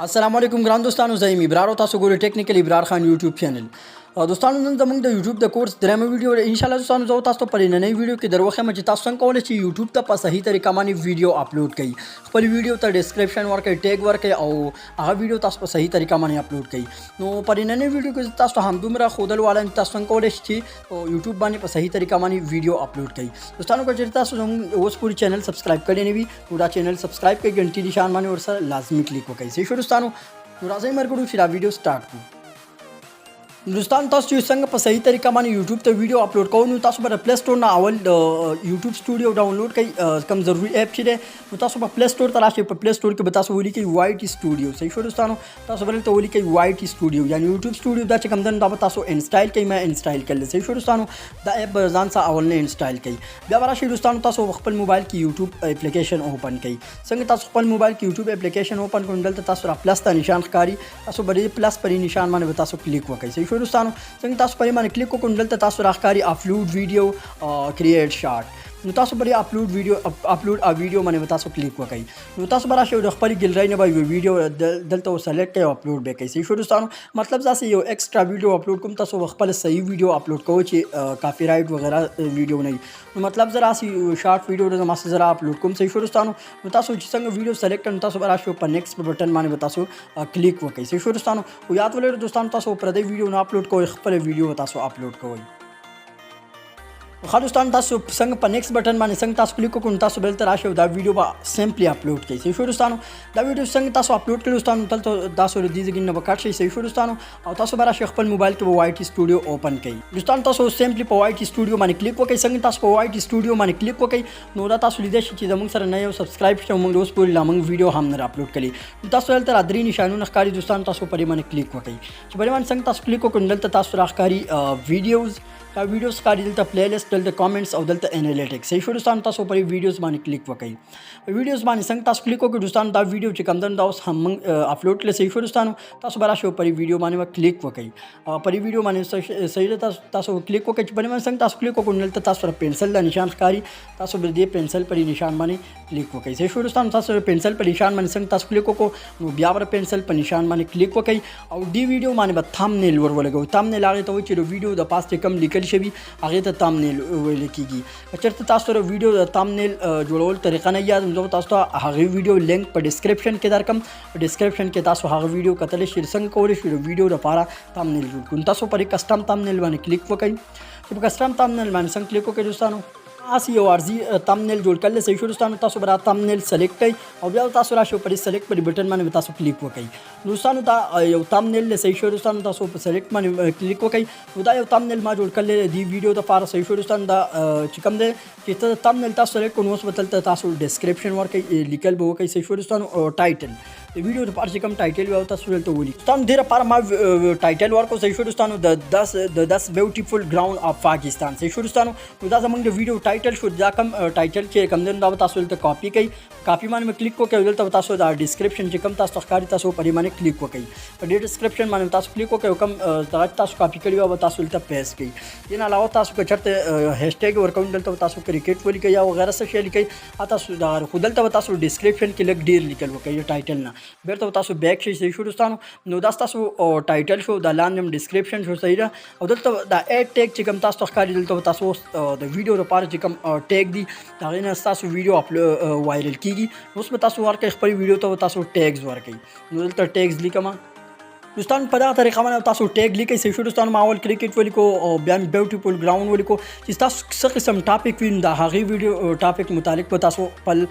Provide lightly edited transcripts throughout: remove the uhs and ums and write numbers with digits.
अस्सलाम वालेकुम ګران دوستانو زه یم ابرار او تاسو ګورئ ټیکنیکل ابرار خان یوټیوب چینل دوستانو نن زموږ د یوټیوب د کورس درېمه ویډیو ان شاء الله دوستانو زه تاسو ته په نننۍ ویډیو کې دروخه چې تاسو څنګه کولای شئ یوټیوب ته په صحیح طریقه باندې ویډیو اپلوډ کړئ خپل ویډیو ته ډسکرپشن ورکړئ ټیګ ورکړئ او هغه ویډیو تاسو په صحیح طریقه باندې اپلوډ کړئ نو په نننۍ ویډیو کې تاسو هم دومره خودل والا تاسو څنګه کولای شئ یوټیوب باندې په صحیح طریقه باندې ویډیو اپلوډ کړئ دوستانو که چېرته تاسو زموږ اوس پوری چینل سبسکرایب کړی نه وي نو دا چینل سبسکرایب کړئ ګنټي نشان باندې ورسره لازمي کلیک وکړئ صحیح شو دوستانو نو راځئ مرګړو چې دا ویډیو سٹارټ کړو دوستان تاسو چې څنګه په صحیح طریقه باندې یوټیوب ته ویډیو اپلوډ کوو نو تاسو به پلی سٹور نه اول یوټیوب سټوډیو ډاونلوډ کړئ کوم ضروري اپ چې دی نو تاسو په پلی سٹور ته راشئ په پلی سٹور کې به تاسو ولیکئ وای ټي سټوډیو صحیح شو دوستانو تاسو به دلته ولیکئ وای ټي سټوډیو یعنی یوټیوب سټوډیو دا چې کوم دی دا به تاسو انسټایل کړئ ما انسټایل کړل صحیح شو دوستانو دا اپ به ځان سره اول نه انسټایل کړئ بیا به راشئ دوستانو تاسو خپل موبایل کې یوټیوب اپلیکیشن اوپن کړئ څنګه تاسو خپل موبایل کې یوټیوب اپلیکیشن اوپن کړئ دلته تاسو را پلس ته نشان ښکاري تاسو به پلس پر نشان باندې تاسو کلیک وکړئ صحیح شو دوستانو تاسو پرې باندې کلیک وکړئ دلته تاسو راښکاري اپلوډ ویډیو کریټ شارټ نو تاسو پرې اپلوډ ویډیو باندې تاسو کلیک وکړئ نو تاسو به راشئ د خپل ګیلرۍ نه به یو ویډیو دلته سلیکټ کړئ او اپلوډ به کړئ صحیح شو دوستانو مطلب داسې یو ایکسټرا ویډیو اپلوډ کوم تاسو خپل صحیح ویډیو اپلوډ کوئ چې کاپی رائټ وغیرہ ویډیو نه نو مطلب زه راسي شارټ ویډیو د ماسه زرا اپلوډ کوم صحیح شو دوستانو نو تاسو چې څنګه ویډیو سلیکټ کړئ تاسو به راشئ په نیکسټ بټن باندې تاسو کلیک وکړئ صحیح شو دوستانو او یاد ولرئ دوستانو تاسو پردی ویډیو نه اپلوډ کوئ خپل ویډیو تاسو اپلوډ کوئ خو دوستان تاسو څنګه په نیکسټ بټن باندې څنګه تاسو کلیک وکړئ تاسو بل تر راشئ دا ویډیو به سمپلی اپلوډ کړئ صحیح شو دوستانو دا ویډیو څنګه تاسو اپلوډ کړئ دوستانو تل تاسو د دې ځای نه وکړئ شئ صحیح شو دوستانو او تاسو به راشئ خپل موبایل کې وای ټي سټوډیو اوپن کړئ دوستانو تاسو سمپلی په وای ټي سټوډیو باندې کلیک وکړئ څنګه تاسو په وای ټي سټوډیو باندې کلیک وکړئ نو دا تاسو لیدئ چې زموږ سره نه یو سبسکرایب شته موږ اوس پورې لا موږ ویډیو هم نه اپلوډ کړي تاسو دلته درې نشانونه ښکاري دوستانو تاسو پرې باندې کلیک وکړئ چې پرې باندې څنګه تاسو کلیک وکړئ دلته تاسو راښکاري ویډیوز دا ویډیوز ښکاري دلته پلی لیست دلته کامنټس او دلته انالیټکس صحیح شو دوستانو تاسو پرې ویډیوز باندې کلیک وکړئ ویډیوز باندې څنګه تاسو کلیک وکړئ دوستانو دا ویډیو چې کوم دا اوس هم اپلوډ کړل صحیح شو دوستانو تاسو به راشئ پرې ویډیو باندې کلیک وکړئ پرې ویډیو باندې صحیح تاسو کلیک وکړئ چې پرې باندې څنګه تاسو کلیک وکړئ دلته تاسو سره پنسل د نشان ښکاري تاسو به دې پنسل پرې نشان باندې کلیک وکړئ صحیح شو دوستانو تاسو پنسل په نشان باندې څنګه تاسو کلیک وکړو نو بیا ور پنسل په نشان باندې کلیک وکړئ او دی ویډیو باندې به تھامنیل ورولګو تھامنیل هغه ته وایي چې د ویډیو د پاس کم لیکل شوی هغه ته تھامنیل ویل کیږي چېرته تاسو سره ویډیو د تھامنیل جوړول طریقه نه یاد نو تاسو ته هغه ویډیو لینک په ډسکرپشن کې درکم ډسکرپشن کې تاسو هغه ویډیو کتلی شئ څنګه کولی شئ د ویډیو لپاره تھامنیل جوړ کړئ تاسو پرې کسټم تھامنیل باندې کلیک وکړئ چې په کسټم تھامنیل باندې څنګه کلیک وکړئ دوستانو اسی یو عرضی تھامنیل جوړ کړل صحیح شو دوستانو تاسو برا تھامنیل سلیکټ کړئ او بیا تاسو راشئ پرې سلیکټ پر بٹن باندې تاسو کلیک وکړئ دوستانو دا یو تھامنیل صحیح شو دوستانو تاسو په سلیکټ باندې کلیک وکړئ نو دا یو تھامنیل ما جوړ کړل دی ویډیو د پاره صحیح شو دوستانو دا چې کوم دی چې ته تھامنیل تاسو سلیکټ کوو نو اوس بدلته تاسو ډسکرپشن ورکړئ لیکل به وکړئ صحیح شو دوستانو ټایټل د ویډیو د پاره چې کوم ټایټل وي تاسو دلته ولیکئ دوستانو ډیره پاره ما ټایټل ورکو صحیح شو دوستانو د 10 بیوټیفول ګراوند اف پاکستان صحیح شو دوستانو نو دا زموږ د ویډیو ټایټل شو دا کوم ټایټل چې کوم دی دا تاسو دلته کاپی کړئ کاپی باندې کلیک وکړئ دلته تاسو دا ډسکرپشن چې کوم تاسو ښکاري تاسو پرې باندې کلیک وکړئ په دې ډسکرپشن باندې تاسو کلیک وکړئ کوم تاسو کاپی کړی او تاسو دلته پیسټ کړئ دین علاوه تاسو که چرته هاشټیګ ورکوئ دلته تاسو کرکټ ولیکئ یا وغیرہ څه شی لیکئ تاسو دا خو دلته تاسو ډسکرپشن کې لږ ډیر لیکل وکړئ ټایټل نه بیرته تاسو بیک شئ صحیح شو دوستانو نو دا تاسو ټایټل شو د لاندې ډسکرپشن شو صحیح ده او دلته دا اډ ټیګ چې کوم تاسو ښکاري دلته تاسو د ویډیو لپاره چې کوم ټیګ دی دا غي نه تاسو ویډیو وایرل کیږي اوس به تاسو ورکړئ خپل ویډیو ته تاسو ټیګز ورکړئ نو دلته ټیګز لیکم دوستان په دا طریقه باندې تاسو ټیګ لیکئ صحیح شو دوستانو ما اول کرکټ ولیکو او بیا بیوټیفول ګراوند ولیکو چې تاسو څه قسم ټاپک وین دا هغه ویډیو ټاپک متعلق په تاسو خپل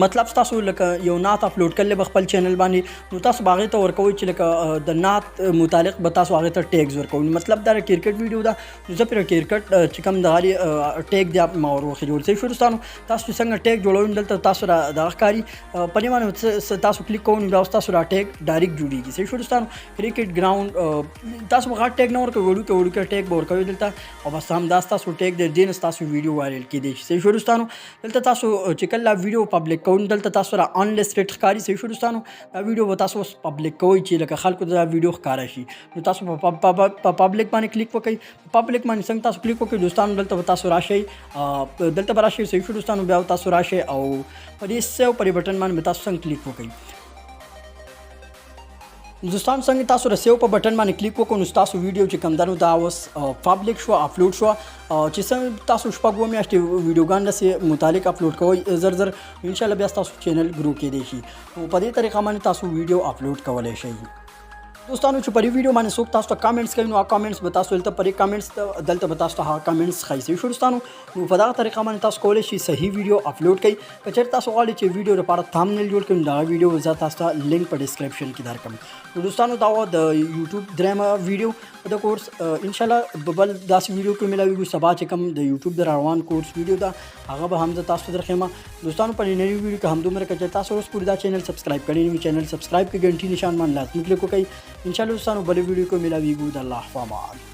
مطلب تاسو لکه یو نات اپلوډ کړل به خپل چینل باندې نو تاسو باغې ته ورکوي چې لکه د نات متعلق به تاسو هغه ته ټیګز ورکوي مطلب دا کرکټ ویډیو دا زه پر کرکټ چې کوم د غالي ټیګ دی ما ورخه جوړ صحیح شو دوستانو تاسو څنګه ټیګ جوړوي دلته تاسو را د ښکاری په باندې تاسو کلیک کوئ نو تاسو را ټیګ ډایرکټ جوړیږي صحیح شو دوستانو کرکټ ګراوند تاسو غاټ ټیګ نه ورکوي وړو ټیګ به ورکوي دلته او بس هم دا تاسو ټیګ د دین تاسو ویډیو وایرل کیدی صحیح شو دوستانو دلته تاسو چې کله ویډیو پبلک کوئ دلته تاسو را ان لیسټډ ښکاری صحیح شو دوستانو دا ویډیو به تاسو پبلک کوئ چې لکه خلکو دا ویډیو ښکارا شي نو تاسو په پبلک باندې کلیک وکړئ پبلک باندې څنګه تاسو کلیک وکړئ دوستانو دلته تاسو راشئ دلته راشئ صحیح شو دوستانو بیا تاسو راشئ او په دې سیو پر بٹن باندې تاسو څنګه کلیک وکړئ دوستانو څنګه تاسو د سیو په بټن باندې کلیک وکړو نو تاسو ویډیو چې کم دنو دا اوس پبلک شو اپلوډ شو چې څنګه تاسو شپږ میاشتې ویډیوګان لسه متعلق اپلوډ کوئ زر ان شاء الله بیا تاسو چینل ګرو کې دی شي او په دې طریقه باندې تاسو ویډیو اپلوډ کولای شئ دوستانو چې په ویډیو باندې څوک تاسو ته کامنټس کوي نو کامنټس به تاسو دلته پرې کامنټس دلته به تاسو ته کامنټس خایسي شو دوستانو نو په دا طریقه باندې تاسو کولای شئ صحیح ویډیو اپلوډ کړئ کچېر تاسو غواړئ چې ویډیو لپاره تھامنیل جوړ کړئ دا ویډیو زه تاسو ته لینک په ډسکرپشن کې درکم نو دوستانو دا و د یوټیوب درېمه ویډیو د کورس ان شاء الله بل داسې ویډیو کې ملاوي سبا چې کوم د یوټیوب د روان کورس ویډیو دا هغه به هم زه تاسو ته درخېما دوستانو په نوې ویډیو کې هم دومره کچې تاسو اوس پوری دا چینل سبسکرایب کړئ نو چینل سبسکرایب کې غنټي نشان باندې لازمي کلیک وکړئ ان شاء الله دوستانو بل ویډیو کو ملاوي ګو د الله فامان